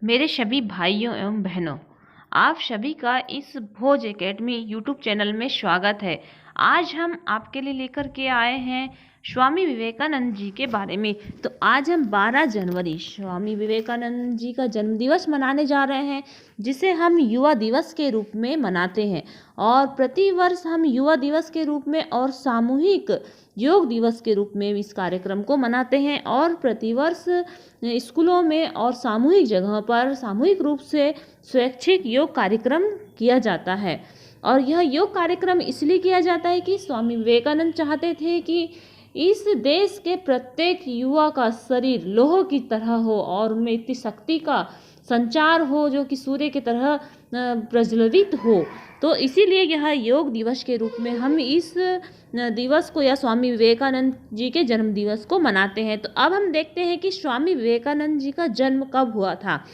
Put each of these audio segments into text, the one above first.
मेरे सभी भाइयों एवं बहनों, आप सभी का इस भोज एकेडमी यूट्यूब चैनल में स्वागत है। आज हम आपके लिए लेकर के आए हैं स्वामी विवेकानंद जी के बारे में। तो आज हम 12 जनवरी स्वामी विवेकानंद जी का जन्मदिवस मनाने जा रहे हैं, जिसे हम युवा दिवस के रूप में मनाते हैं। और प्रतिवर्ष हम युवा दिवस के रूप में और सामूहिक योग दिवस के रूप में इस कार्यक्रम को मनाते हैं। और प्रतिवर्ष स्कूलों में और सामूहिक जगहों पर सामूहिक रूप से स्वैच्छिक योग कार्यक्रम किया जाता है। और यह योग कार्यक्रम इसलिए किया जाता है कि स्वामी विवेकानंद चाहते थे कि इस देश के प्रत्येक युवा का शरीर लोह की तरह हो और उनमें इतनी शक्ति का संचार हो जो कि सूर्य की तरह प्रज्वलित हो। तो इसीलिए यह योग दिवस के रूप में हम इस दिवस को या स्वामी विवेकानंद जी के जन्म दिवस को मनाते हैं। तो अब हम देखते हैं कि स्वामी विवेकानंद जी का जन्म कब हुआ था।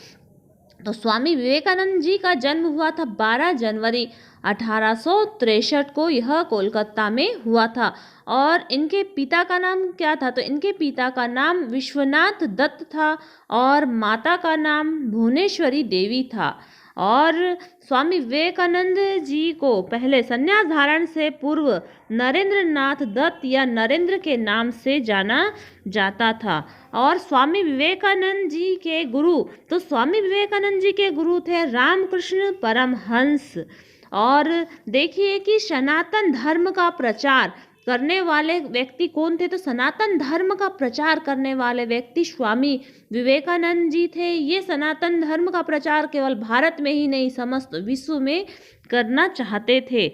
तो स्वामी विवेकानंद जी का जन्म हुआ था 12 जनवरी 1863 को। यह कोलकाता में हुआ था। और इनके पिता का नाम क्या था? तो इनके पिता का नाम विश्वनाथ दत्त था और माता का नाम भुवनेश्वरी देवी था। और स्वामी विवेकानंद जी को पहले संन्यास धारण से पूर्व नरेंद्र नाथ दत्त या नरेंद्र के नाम से जाना जाता था। और स्वामी विवेकानंद जी के गुरु, तो स्वामी विवेकानंद जी के गुरु थे रामकृष्ण परमहंस। और देखिए कि सनातन धर्म का प्रचार करने वाले व्यक्ति कौन थे? तो सनातन धर्म का प्रचार करने वाले व्यक्ति स्वामी विवेकानंद जी थे। ये सनातन धर्म का प्रचार केवल भारत में ही नहीं समस्त विश्व में करना चाहते थे।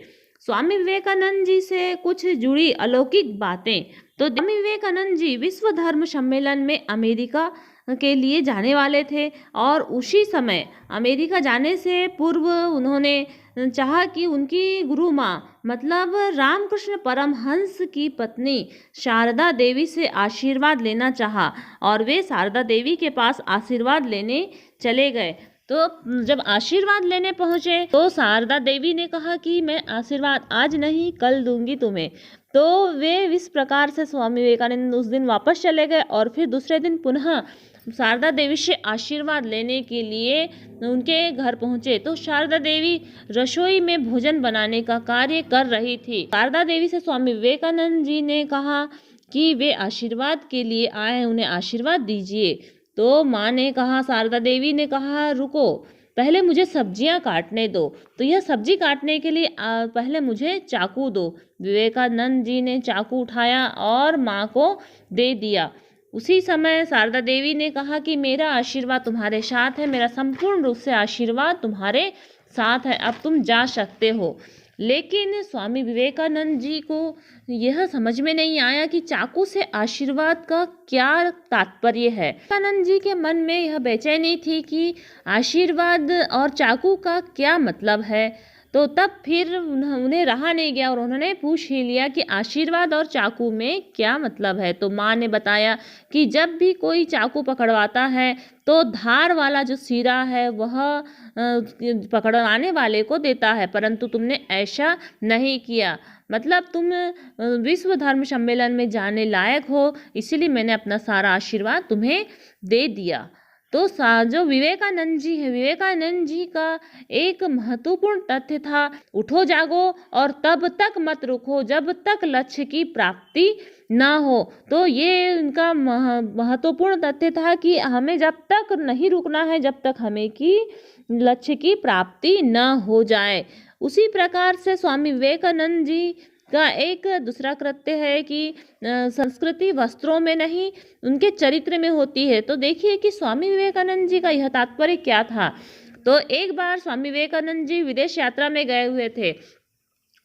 स्वामी विवेकानंद जी से कुछ जुड़ी अलौकिक बातें। तो स्वामी विवेकानंद जी विश्व धर्म सम्मेलन में अमेरिका के लिए जाने वाले थे। और उसी समय अमेरिका जाने से पूर्व उन्होंने चाहा कि उनकी गुरु माँ मतलब रामकृष्ण परमहंस की पत्नी शारदा देवी से आशीर्वाद लेना चाहा। और वे शारदा देवी के पास आशीर्वाद लेने चले गए। तो जब आशीर्वाद लेने पहुँचे तो शारदा देवी ने कहा कि मैं आशीर्वाद आज नहीं कल दूंगी तुम्हें। तो वे इस प्रकार से स्वामी विवेकानंद उस दिन वापस चले गए और फिर दूसरे दिन पुनः शारदा देवी से आशीर्वाद लेने के लिए उनके घर पहुंचे। तो शारदा देवी रसोई में भोजन बनाने का कार्य कर रही थी। शारदा देवी से स्वामी विवेकानंद जी ने कहा कि वे आशीर्वाद के लिए आए हैं, उन्हें आशीर्वाद दीजिए। तो माँ ने कहा, शारदा देवी ने कहा, रुको पहले मुझे सब्जियां काटने दो। तो यह सब्जी काटने के लिए पहले मुझे चाकू दो। विवेकानंद जी ने चाकू उठाया और माँ को दे दिया। उसी समय शारदा देवी ने कहा कि मेरा आशीर्वाद तुम्हारे साथ है, मेरा संपूर्ण रूप से आशीर्वाद तुम्हारे साथ है, अब तुम जा सकते हो। लेकिन स्वामी विवेकानंद जी को यह समझ में नहीं आया कि चाकू से आशीर्वाद का क्या तात्पर्य है। विवेकानंद जी के मन में यह बेचैनी थी कि आशीर्वाद और चाकू का क्या मतलब है। तो तब फिर उन्हें रहा नहीं गया और उन्होंने पूछ ही लिया कि आशीर्वाद और चाकू में क्या मतलब है। तो माँ ने बताया कि जब भी कोई चाकू पकड़वाता है तो धार वाला जो सिरा है वह पकड़वाने वाले को देता है, परंतु तुमने ऐसा नहीं किया, मतलब तुम विश्व धर्म सम्मेलन में जाने लायक हो, इसीलिए मैंने अपना सारा आशीर्वाद तुम्हें दे दिया। तो जो विवेकानंद जी है, विवेकानंद जी का एक महत्वपूर्ण तथ्य था, उठो जागो और तब तक मत रुको जब तक लक्ष्य की प्राप्ति ना हो। तो ये उनका महत्वपूर्ण तथ्य था कि हमें जब तक नहीं रुकना है जब तक हमें की लक्ष्य की प्राप्ति न हो जाए। उसी प्रकार से स्वामी विवेकानंद जी का एक दूसरा कृत्य है कि संस्कृति वस्त्रों में नहीं उनके चरित्र में होती है। तो देखिए कि स्वामी विवेकानंद जी का यह तात्पर्य क्या था। तो एक बार स्वामी विवेकानंद जी विदेश यात्रा में गए हुए थे।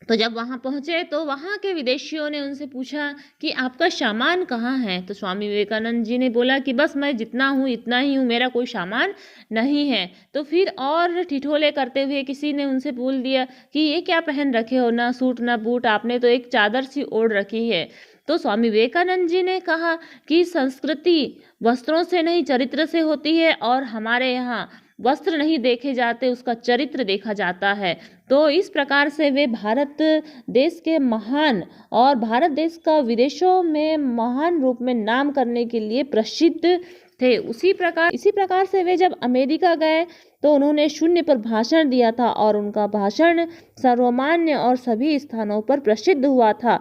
तो जब वहाँ पहुँचे तो वहाँ के विदेशियों ने उनसे पूछा कि आपका सामान कहाँ है। तो स्वामी विवेकानंद जी ने बोला कि बस मैं जितना हूँ इतना ही हूँ, मेरा कोई सामान नहीं है। तो फिर और ठिठोले करते हुए किसी ने उनसे बोल दिया कि ये क्या पहन रखे हो, ना सूट ना बूट, आपने तो एक चादर सी ओढ़ रखी है। तो स्वामी विवेकानंद जी ने कहा कि संस्कृति वस्त्रों से नहीं चरित्र से होती है और हमारे यहाँ वस्त्र नहीं देखे जाते, उसका चरित्र देखा जाता है। तो इस प्रकार से वे भारत देश के महान और भारत देश का विदेशों में महान रूप में नाम करने के लिए प्रसिद्ध थे। इसी प्रकार से वे जब अमेरिका गए तो उन्होंने शून्य पर भाषण दिया था और उनका भाषण सर्वमान्य और सभी स्थानों पर प्रसिद्ध हुआ था।